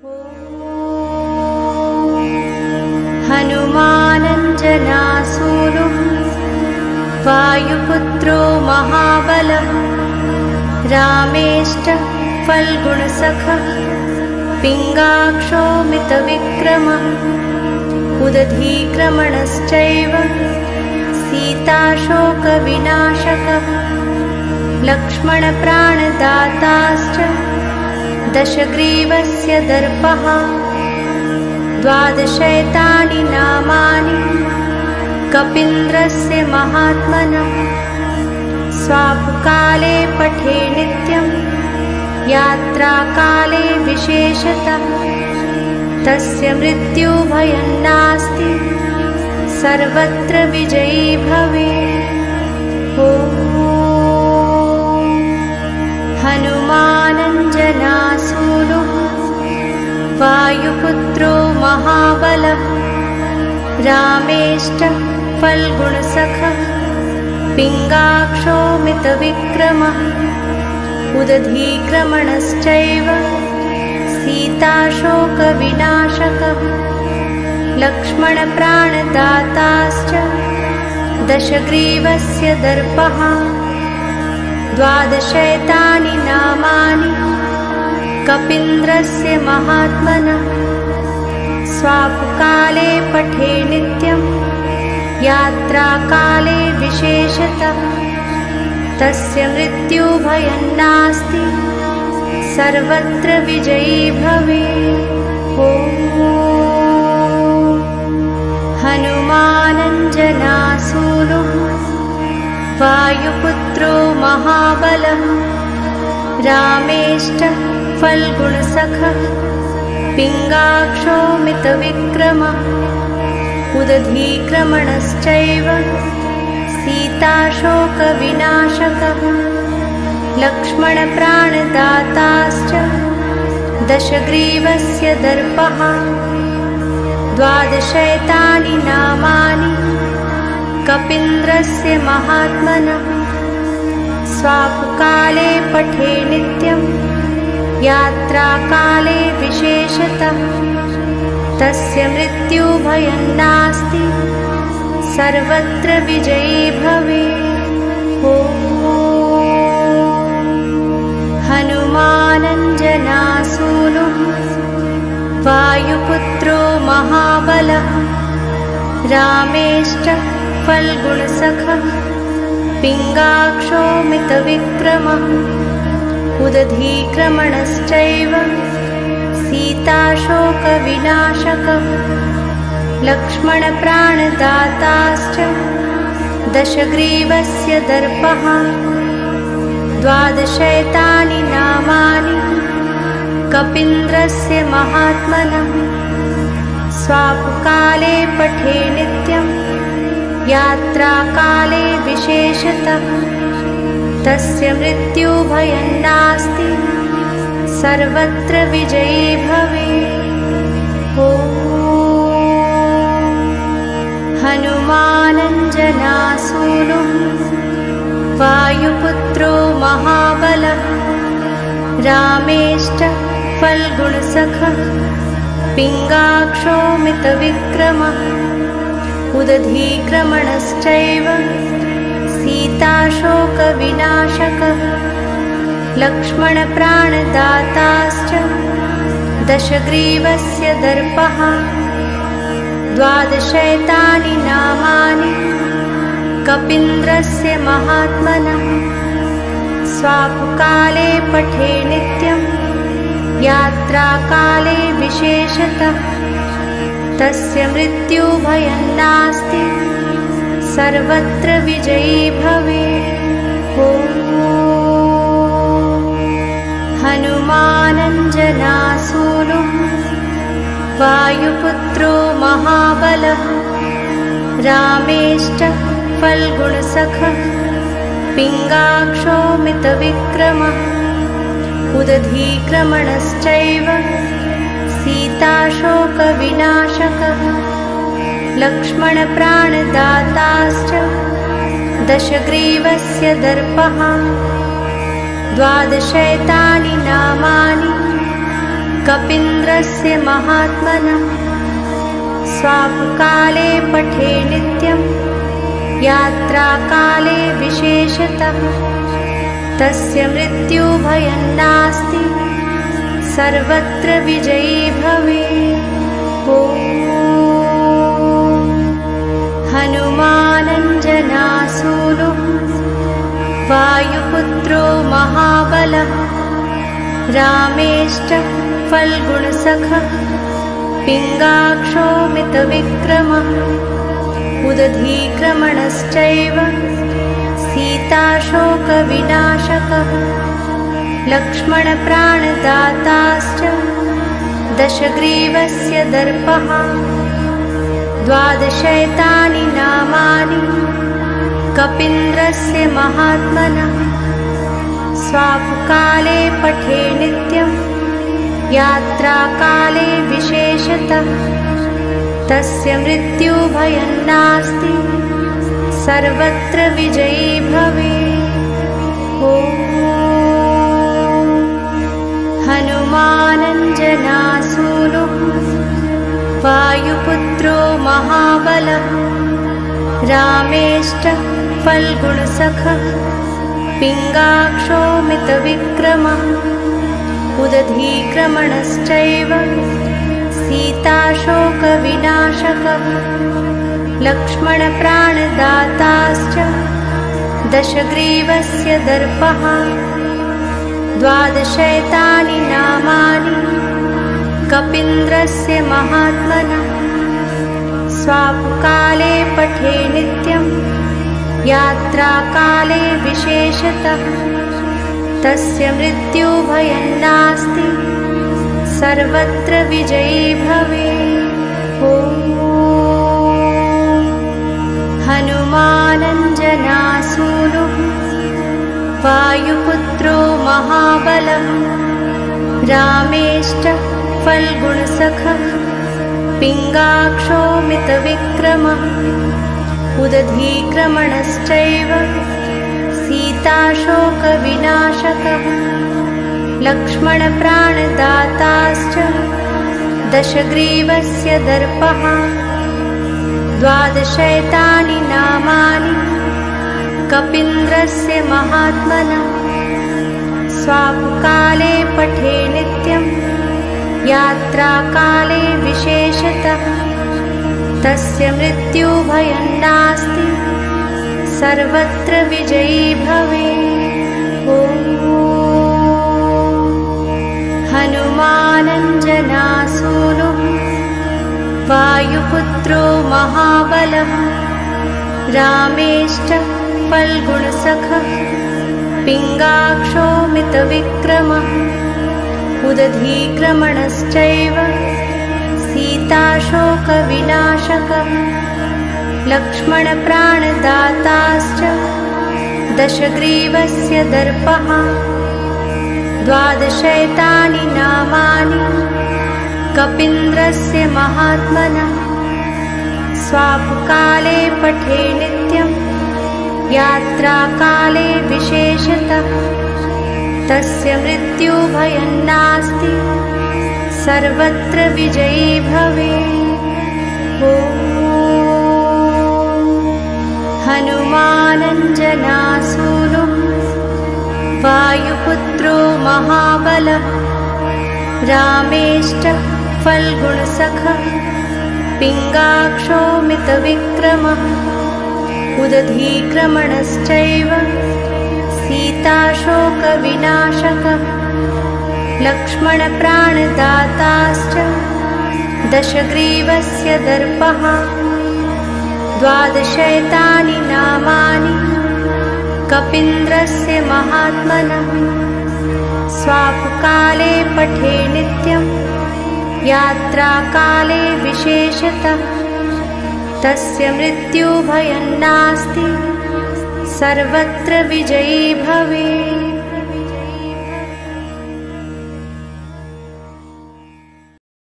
हनुमानञ्जनासूनुः वायुपुत्रो महाबलः रामेष्टः फल्गुणसखः पिङ्गाक्षो मितविक्रमः उदधीक्रमणश्चैव सीताशोकविनाशकः लक्ष्मणप्राणदाताश्च दशग्रीवस्य दर्पः 12 नामानि कपीन्द्रस्य महात्मनः स्वापकाले पठे नित्यं यात्राकाले विशेषतः तस्य मृत्युभयं नास्ति सर्वत्र विजयी भवेत्। ॐ हनुमानञ्जनासूनुः वायुपुत्रो महाबलः रामेष्टः फल्गुणसखः पिङ्गाक्षो मितविक्रमः उदधीक्रमणश्चैव सीताशोकविनाशकः लक्ष्मणप्राणदाताश्च दशग्रीवस्य दर्पः 12 नामानि कपीन्द्रस्य महात्मनः स्वापकाले पठे नित्यं यात्राकाले विशेषतः तस्य मृत्युभयं नास्ति सर्वत्र विजयी भवेत्। ॐ हनुमानञ्जनासूनुः वायुपुत्रो महाबलः रामेष्टः फल्गुणसखः पिङ्गाक्षो मितविक्रमः उदधीक्रमणश्चैव सीताशोकविनाशकः लक्ष्मणप्राणदाताश्च दशग्रीवस्य दर्पः 12 नामानि कपीन्द्रस्य महात्मनः स्वापकाले पठे नित्यं यात्राकाले विशेषतः तस्य मृत्युभयं नास्ति सर्वत्र विजयी भवेत्। ॐ हनुमानञ्जनासूनुः वायुपुत्रो महाबलः रामेष्टः फल्गुणसखः पिङ्गाक्षो मितविक्रमः उदधीक्रमणश्चैव सीताशोकविनाशकः लक्ष्मणप्राणदाताश्च दशग्रीवस्य दर्पः 12 नामानि कपीन्द्रस्य महात्मनः स्वापकाले पठे नित्यं यात्राकाले विशेषतः तस्य मृत्युभयं नास्ति सर्वत्र विजयी भवेत्। ॐ हनुमानञ्जनासूनुः वायुपुत्रो महाबलः रामेष्टः फल्गुणसखः पिङ्गाक्षो मितविक्रमः उदधीक्रमणश्चैव सीताशोकविनाशकः लक्ष्मणप्राणदाताश्च दशग्रीवस्य दर्पः 12 नामानि कपीन्द्रस्य महात्मनः स्वापकाले पठे नित्यं यात्राकाले विशेषतः तस्य मृत्युभयं नास्ति सर्वत्र विजयी भवेत्। ॐ हनुमानञ्जनासूनुः वायुपुत्रो महाबलः रामेष्टः फल्गुणसखः पिङ्गाक्षो मितविक्रमः उदधीक्रमणश्चैव सीताशोकविनाशकः लक्ष्मणप्राणदाताश्च दशग्रीवस्य दर्पः 12 नामानि कपीन्द्रस्य महात्मनः स्वापकाले पठे नित्यं यात्राकाले विशेषतः तस्य मृत्युभयं नास्ति सर्वत्र विजयी भवेत्। ॐ हनुमानञ्जनासूनुः वायुपुत्रो महाबलः रामेष्टः फल्गुणसखः पिङ्गाक्षो मितविक्रमः उदधीक्रमणश्चैव सीताशोकविनाशकः लक्ष्मणप्राणदाताश्च दशग्रीवस्य दर्पः 12 एतानि नामानि कपीन्द्रस्य महात्मनः स्वापकाले पठे नित्यं यात्राकाले विशेषतः तस्य मृत्युभयं नास्ति सर्वत्र विजयी भवेत्। ॐ हनुमानञ्जनासूनुः वायुपुत्रो महाबलः रामेष्टः फल्गुणसखः पिङ्गाक्षो मितविक्रमः उदधीक्रमणश्चैव सीताशोकविनाशकः लक्ष्मणप्राणदाताश्च दशग्रीवस्य दर्पः 12 एतानि नामानि कपीन्द्रस्य महात्मनः स्वापकाले पठे नित्यं यात्राकाले विशेषतः तस्य मृत्युभयं नास्ति सर्वत्र विजयी भवेत्। ॐ हनुमानञ्जनासूनुः वायुपुत्रो महाबलः रामेष्टः फल्गुणसखः पिङ्गाक्षो मितविक्रमः उदधीक्रमणश्चैव सीताशोकविनाशकः लक्ष्मणप्राणदाताश्च दशग्रीवस्य दर्पः 12 एतानि नामानि कपीन्द्रस्य महात्मनः स्वापकाले पठे नित्यं यात्राकाले विशेषतः तस्य मृत्युभयं नास्ति सर्वत्र विजयी भवेत्। ॐ हनुमानञ्जनासूनुः वायुपुत्रो महाबलः रामेष्टः फल्गुणसखः पिङ्गाक्षो मितविक्रमः उदधीक्रमणश्चैव सीताशोकविनाशकः लक्ष्मणप्राणदाताश्च दशग्रीवस्य दर्पः 12 एतानि नामानि कपीन्द्रस्य महात्मनः स्वापकाले पठे नित्यं यात्राकाले विशेषतः तस्य मृत्युभयं नास्ति सर्वत्र विजयी भवेत्। ॐ हनुमानञ्जनासूनुः वायुपुत्रो महाबलः रामेष्टः फल्गुणसखः पिङ्गाक्षो मितविक्रमः उदधीक्रमणश्चैव सीताशोकविनाशकः लक्ष्मणप्राणदाताश्च दशग्रीवस्य दर्पः 12 एतानि नामानि कपीन्द्रस्य महात्मनः स्वापकाले पठे नित्यं यात्राकाले विशेषतः तस्य मृत्युभयं नास्ति सर्वत्र विजयी भवेत्।